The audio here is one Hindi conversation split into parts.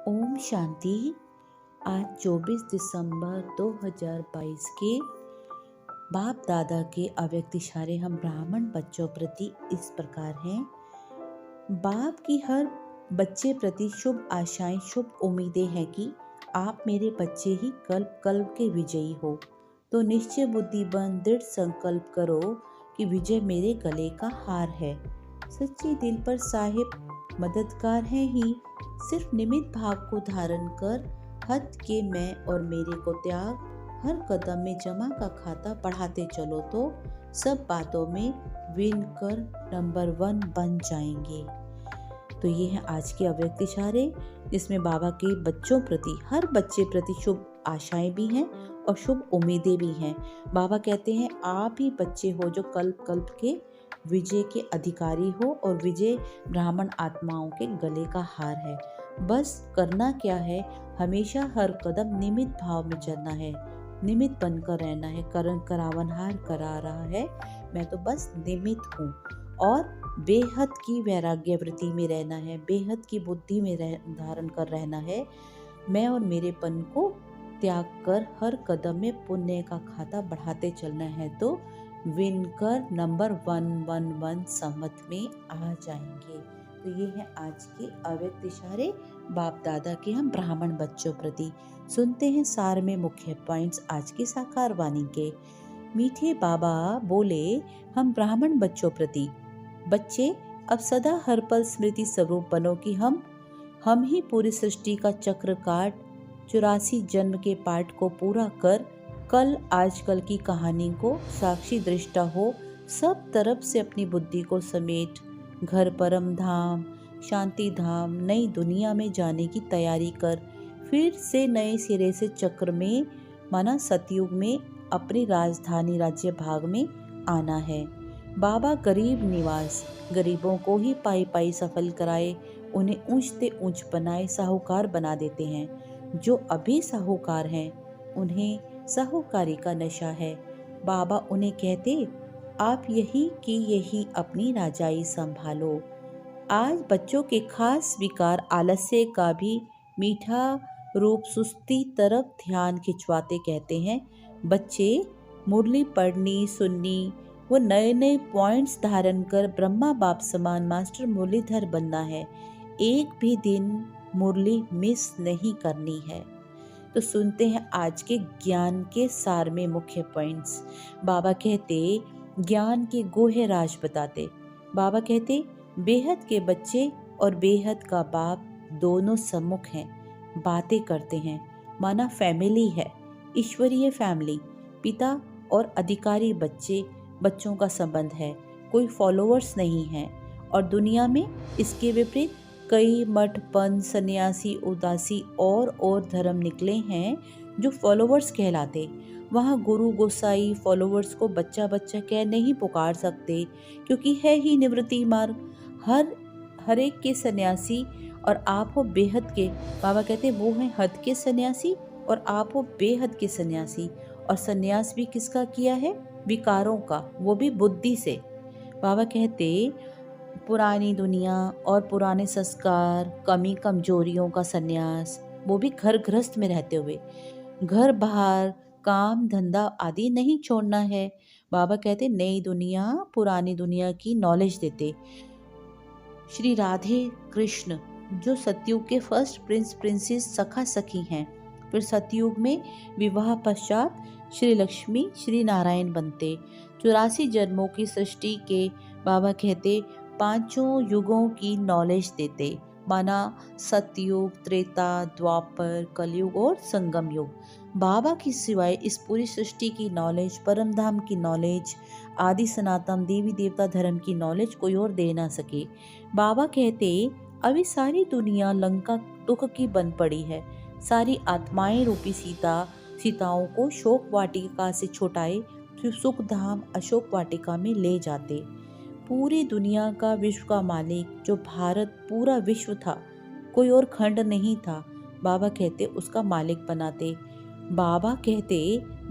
ओम शांति। आज 24 दिसंबर 2022 के बाप दादा के अव्यक्त इशारे हम ब्राह्मण बच्चों प्रति इस प्रकार हैं। बाप की हर बच्चे प्रति शुभ आशाएं, शुभ उम्मीदें हैं कि आप मेरे बच्चे ही कल्प कल्प के विजयी हो। तो निश्चय बुद्धि बन दृढ़ संकल्प करो कि विजय मेरे गले का हार है। सच्चे दिल पर साहिब मददगार है ही, सिर्फ निमित्त भाव को धारण कर हद के मैं और मेरे को त्याग, हर कदम में जमा का खाता बढ़ाते चलो तो सब बातों में विन कर नंबर 1 बन जाएंगे। तो ये है आज के अव्यक्त इशारे, जिसमें बाबा के बच्चों प्रति, हर बच्चे प्रति शुभ आशाएं भी हैं और शुभ उम्मीदें भी हैं। बाबा कहते हैं आप ही बच्चे हो जो कल्प कल्प के विजय के अधिकारी हो, और विजय ब्राह्मण आत्माओं के गले का हार है। बस करना क्या है, हमेशा हर कदम निमित्त भाव में चलना है, निमित्त बनकर रहना है। करण करावनहार करा रहा है, मैं तो बस निमित्त हूँ। और बेहद की वैराग्य वृत्ति में रहना है, बेहद की बुद्धि में धारण कर रहना है। मैं और मेरेपन को त्याग कर हर कदम में पुण्य का खाता बढ़ाते चलना है, तो विन कर नंबर 111 सम्मत में आ जाएंगे। तो ये है आज के अव्यक्त इशारे बाप दादा के हम ब्राह्मण बच्चों प्रति। सुनते हैं सार में मुख्य पॉइंट्स आज की साकार वाणी के। मीठे बाबा बोले हम ब्राह्मण बच्चों प्रति, बच्चे अब सदा हर पल स्मृति स्वरूप बनो कि हम ही पूरी सृष्टि का चक्र काट 84 जन्म के पाठ को पूरा कर कल आजकल की कहानी को साक्षी दृष्टा हो। सब तरफ से अपनी बुद्धि को समेट घर परम धाम, शांति धाम, नई दुनिया में जाने की तैयारी कर। फिर से नए सिरे से चक्र में, माना सतयुग में, अपनी राजधानी राज्य भाग में आना है। बाबा गरीब निवास, गरीबों को ही पाई पाई सफल कराए, उन्हें ऊंचते ऊंच बनाए, साहूकार बना देते हैं। जो अभी साहूकार हैं उन्हें साहूकारी का नशा है। बाबा उन्हें कहते आप यही की यही अपनी राजाई संभालो। आज बच्चों के खास विकार आलस्य का भी मीठा रूप सुस्ती तरफ ध्यान खिंचवाते कहते हैं बच्चे मुरली पढ़नी सुननी, वो नए नए पॉइंट्स धारण कर ब्रह्मा बाप समान मास्टर मुरलीधर बनना है। एक भी दिन मुरली मिस नहीं करनी है। तो सुनते हैं आज के ज्ञान के सार में मुख्य पॉइंट्स। बाबा कहते ज्ञान के गोहे राज बताते। बाबा कहते बेहद के बच्चे और बेहद का बाप दोनों सम्मुख हैं, बातें करते हैं, माना फैमिली है, ईश्वरीय फैमिली। पिता और अधिकारी बच्चे, बच्चों का संबंध है, कोई फॉलोअर्स नहीं है। और दुनिया में इसके विपरीत कई मठ पंथ सन्यासी उदासी और धर्म निकले हैं जो फॉलोअर्स कहलाते। वहाँ गुरु गोसाई फॉलोअर्स को बच्चा बच्चा कह नहीं पुकार सकते, क्योंकि है ही निवृत्ति मार्ग। हर एक के सन्यासी और आप हो बेहद के। बाबा कहते वो हैं हद के सन्यासी और आप हो बेहद के सन्यासी। और सन्यास भी किसका किया है? विकारों का, वो भी बुद्धि से। बाबा कहते पुरानी दुनिया और पुराने संस्कार, कमी कमजोरियों का सन्यास, वो भी घर गृहस्थ में रहते हुए। घर बाहर काम धंधा आदि नहीं छोड़ना है। बाबा कहते नई दुनिया पुरानी दुनिया की नॉलेज देते। श्री राधे कृष्ण जो सतयुग के फर्स्ट प्रिंस प्रिंसेस सखा सखी हैं, फिर सतयुग में विवाह पश्चात श्री लक्ष्मी श्री नारायण बनते। 84 जन्मों की सृष्टि के बाबा कहते 5 युगों की नॉलेज देते, माना सतयुग, त्रेता, द्वापर, कलयुग और संगम युग। बाबा की सिवाय इस पूरी सृष्टि की नॉलेज, परम धाम की नॉलेज, आदि सनातन देवी देवता धर्म की नॉलेज कोई और दे ना सके। बाबा कहते अभी सारी दुनिया लंका दुख की बन पड़ी है। सारी आत्माएं रूपी सीताओं को शोक वाटिका से छुटाए, फिर सुख धाम अशोक वाटिका में ले जाते। पूरी दुनिया का विश्व का मालिक जो भारत पूरा विश्व था, कोई और खंड नहीं था, बाबा कहते उसका मालिक बनाते। बाबा कहते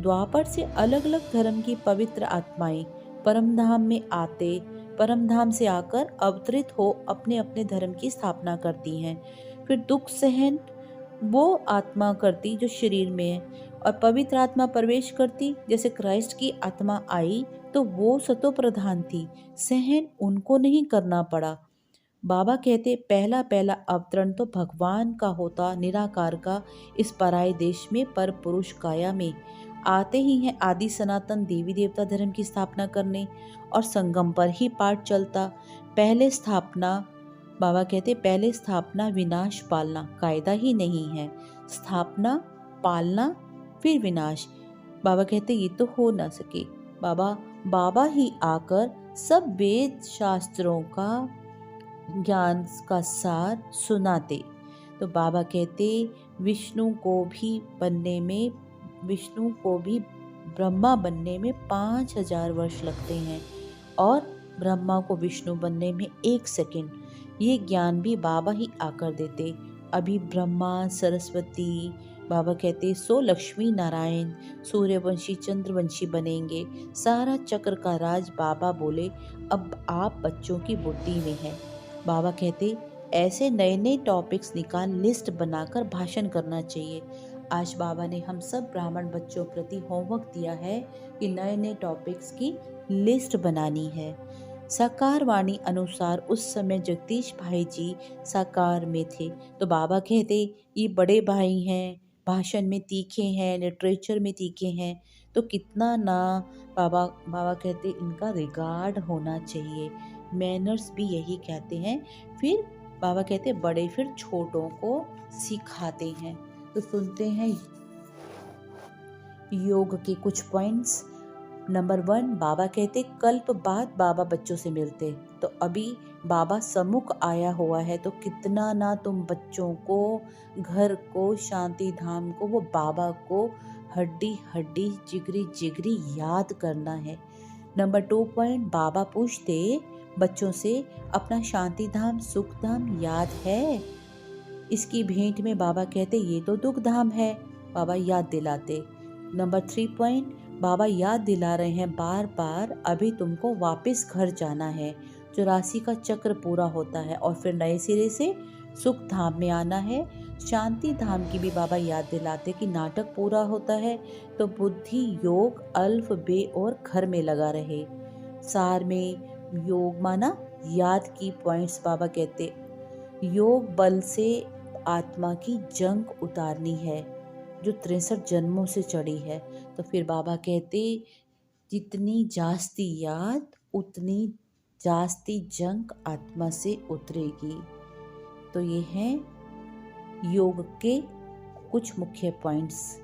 द्वापर से अलग अलग धर्म की पवित्र आत्माएं परम धाम में आते, परम धाम से आकर अवतरित हो अपने अपने धर्म की स्थापना करती हैं। फिर दुख सहन वो आत्मा करती जो शरीर में है, और पवित्र आत्मा प्रवेश करती जैसे क्राइस्ट की आत्मा आई तो वो सतो प्रधान थी, सहन उनको नहीं करना पड़ा। बाबा कहते पहला पहला अवतरण तो भगवान का होता निराकार का इस पराये देश में, पर पुरुष काया में आते ही हैं आदि सनातन देवी देवता धर्म की स्थापना करने, और संगम पर ही पाठ चलता। पहले स्थापना, बाबा कहते पहले स्थापना विनाश पालना कायदा ही नहीं है, स्थापना पालना फिर विनाश। बाबा कहते ये तो हो ना सके। बाबा ही आकर सब वेद शास्त्रों का ज्ञान का सार सुनाते। तो बाबा कहते विष्णु को भी ब्रह्मा बनने में 5000 वर्ष लगते हैं, और ब्रह्मा को विष्णु बनने में 1 सेकंड। ये ज्ञान भी बाबा ही आकर देते। अभी ब्रह्मा सरस्वती, बाबा कहते सो लक्ष्मी नारायण सूर्यवंशी चंद्रवंशी बनेंगे, सारा चक्र का राज बाबा बोले अब आप बच्चों की बुद्धि में है। बाबा कहते ऐसे नए नए टॉपिक्स निकाल लिस्ट बनाकर भाषण करना चाहिए। आज बाबा ने हम सब ब्राह्मण बच्चों प्रति होमवर्क दिया है कि नए नए टॉपिक्स की लिस्ट बनानी है। साकार वाणी अनुसार उस समय जगदीश भाई जी साकार में थे, तो बाबा कहते ये बड़े भाई हैं, भाषण में तीखे हैं, लिटरेचर में तीखे हैं, तो कितना ना बाबा कहते इनका रिगार्ड होना चाहिए। मैनर्स भी यही कहते हैं। फिर बाबा कहते बड़े फिर छोटों को सिखाते हैं। तो सुनते हैं योग के कुछ पॉइंट्स। नंबर 1, बाबा कहते कल्प बाद बाबा बच्चों से मिलते, तो अभी बाबा सम्मुख आया हुआ है, तो कितना ना तुम बच्चों को, घर को, शांति धाम को, वो बाबा को हड्डी हड्डी जिगरी जिगरी याद करना है। नंबर 2 पॉइंट, बाबा पूछते बच्चों से अपना शांति धाम सुख धाम याद है? इसकी भेंट में बाबा कहते ये तो दुख धाम है, बाबा याद दिलाते। नंबर 3 पॉइंट, बाबा याद दिला रहे हैं बार बार अभी तुमको वापस घर जाना है, 84 का चक्र पूरा होता है और फिर नए सिरे से सुख धाम में आना है। शांति धाम की भी बाबा याद दिलाते कि नाटक पूरा होता है तो बुद्धि योग अल्फ बे और घर में लगा रहे। सार में योग माना याद की पॉइंट्स बाबा कहते योग बल से आत्मा की जंग उतारनी है जो 63 जन्मों से चढ़ी है। तो फिर बाबा कहते जितनी जास्ती याद उतनी जास्ती जंग आत्मा से उतरेगी। तो ये हैं योग के कुछ मुख्य पॉइंट्स।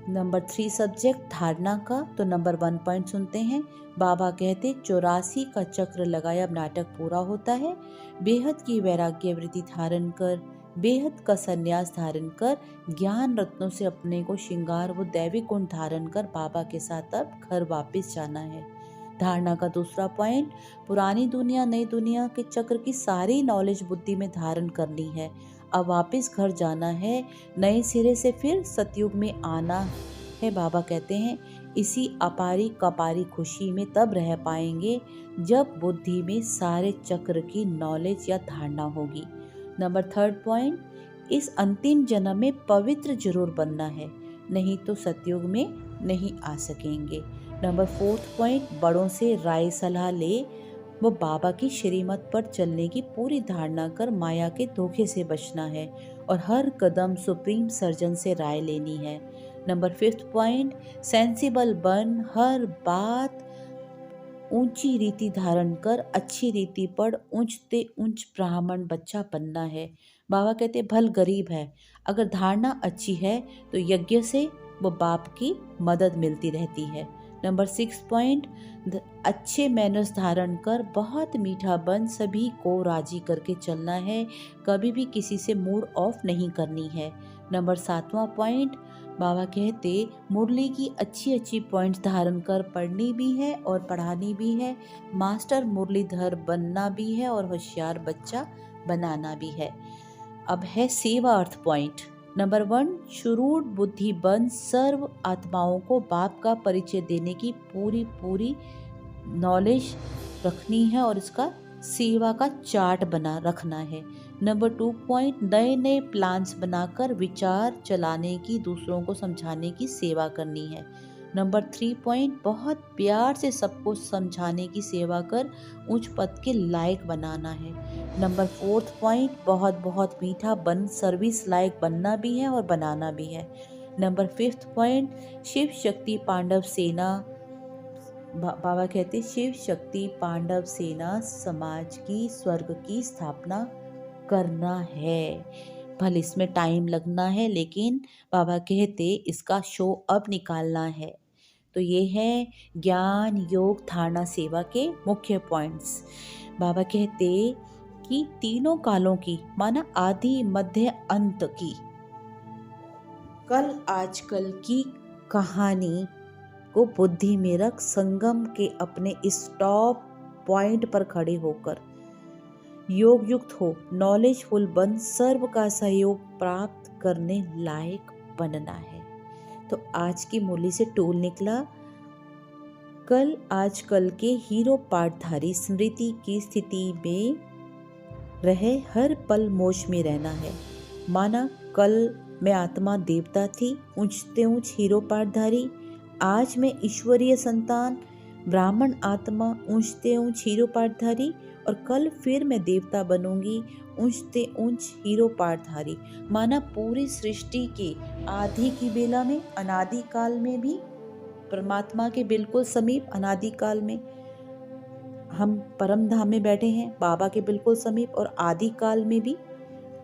नंबर 3 सब्जेक्ट धारणा का, तो नंबर 1 पॉइंट सुनते हैं। बाबा कहते 84 का चक्र लगाया अब नाटक पूरा होता है। बेहद की वैराग्य वृत्ति धारण कर, बेहद का संन्यास धारण कर, ज्ञान रत्नों से अपने को श्रृंगार व दैवी गुण धारण कर बाबा के साथ अब घर वापस जाना है। धारणा का दूसरा पॉइंट, पुरानी दुनिया नई दुनिया के चक्र की सारी नॉलेज बुद्धि में धारण करनी है। अब वापस घर जाना है, नए सिरे से फिर सतयुग में आना है। बाबा कहते हैं इसी अपारी कपारी खुशी में तब रह पाएंगे जब बुद्धि में सारे चक्र की नॉलेज या धारणा होगी। नंबर 3 पॉइंट, इस अंतिम जन्म में पवित्र जरूर बनना है, नहीं तो सतयुग में नहीं आ सकेंगे। नंबर 4 पॉइंट, बड़ों से राय सलाह ले, वो बाबा की श्रीमत पर चलने की पूरी धारणा कर माया के धोखे से बचना है और हर कदम सुप्रीम सर्जन से राय लेनी है। नंबर 5 पॉइंट, सेंसिबल बन, हर बात ऊंची रीति धारण कर, अच्छी रीति पढ़, ऊंचते ऊंच ब्राह्मण बच्चा बनना है। बाबा कहते भल गरीब है, अगर धारणा अच्छी है तो यज्ञ से वो बाप की मदद मिलती रहती है। नंबर 6 पॉइंट, अच्छे मैनर्स धारण कर बहुत मीठा बन, सभी को राजी करके चलना है, कभी भी किसी से मूड ऑफ नहीं करनी है। नंबर 7वां पॉइंट, बाबा कहते मुरली की अच्छी अच्छी पॉइंट्स धारण कर पढ़नी भी है और पढ़ानी भी है, मास्टर मुरलीधर बनना भी है और होशियार बच्चा बनाना भी है। अब है सेवा अर्थ पॉइंट। नंबर 1, शुरूढ़ बुद्धि बन, सर्व आत्माओं को बाप का परिचय देने की पूरी नॉलेज रखनी है और इसका सेवा का चार्ट बना रखना है। नंबर 2 पॉइंट, नए नए प्लान्स बनाकर विचार चलाने की, दूसरों को समझाने की सेवा करनी है। नंबर 3 पॉइंट, बहुत प्यार से सबको समझाने की सेवा कर उच्च पद के लायक बनाना है। नंबर 4 पॉइंट, बहुत बहुत मीठा बन सर्विस लायक बनना भी है और बनाना भी है। नंबर 5 पॉइंट, शिव शक्ति पांडव सेना, बाबा कहते शिव शक्ति पांडव सेना समाज की स्वर्ग की स्थापना करना है। भले इसमें टाइम लगना है, लेकिन बाबा कहते इसका शो अब निकालना है। तो ये है ज्ञान योग धारणा सेवा के मुख्य पॉइंट्स। बाबा कहते कि तीनों कालों की, माना आदि मध्य अंत की, कल आजकल की कहानी को बुद्धि में रख संगम के अपने इस टॉप पॉइंट पर खड़े होकर योग युक्त हो, नॉलेजफुल बन सर्व का सहयोग प्राप्त करने लायक बनना है। तो आज की मूली से टूल निकला, कल आजकल के हीरो पाठधारी स्मृति की स्थिति में रहे हर पल मोक्ष में रहना है। माना कल मैं आत्मा देवता थी, ऊंचते ऊंच हीरो पाठधारी, आज मैं ईश्वरीय संतान ब्राह्मण आत्मा, ऊंचते ऊंच हीरो पाठधारी, और कल फिर मैं देवता बनूंगी, ऊंचते ऊंच हीरो पाठधारी। माना पूरी सृष्टि के आदि की बेला में, अनादि काल में भी परमात्मा के बिल्कुल समीप, अनादि काल में हम परम धाम में बैठे हैं, बाबा के बिल्कुल समीप, और आदि काल में भी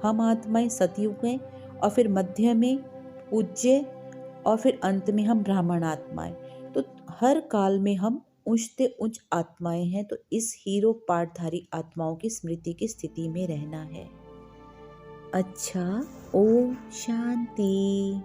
हम आत्माएं सतयुग हैं, और फिर मध्य में पूज्य, और फिर अंत में हम ब्राह्मण आत्माएं। तो हर काल में हम उच्चते उच्च आत्माएं हैं। तो इस हीरो पाठधारी आत्माओं की स्मृति की स्थिति में रहना है। अच्छा, ओम शांति।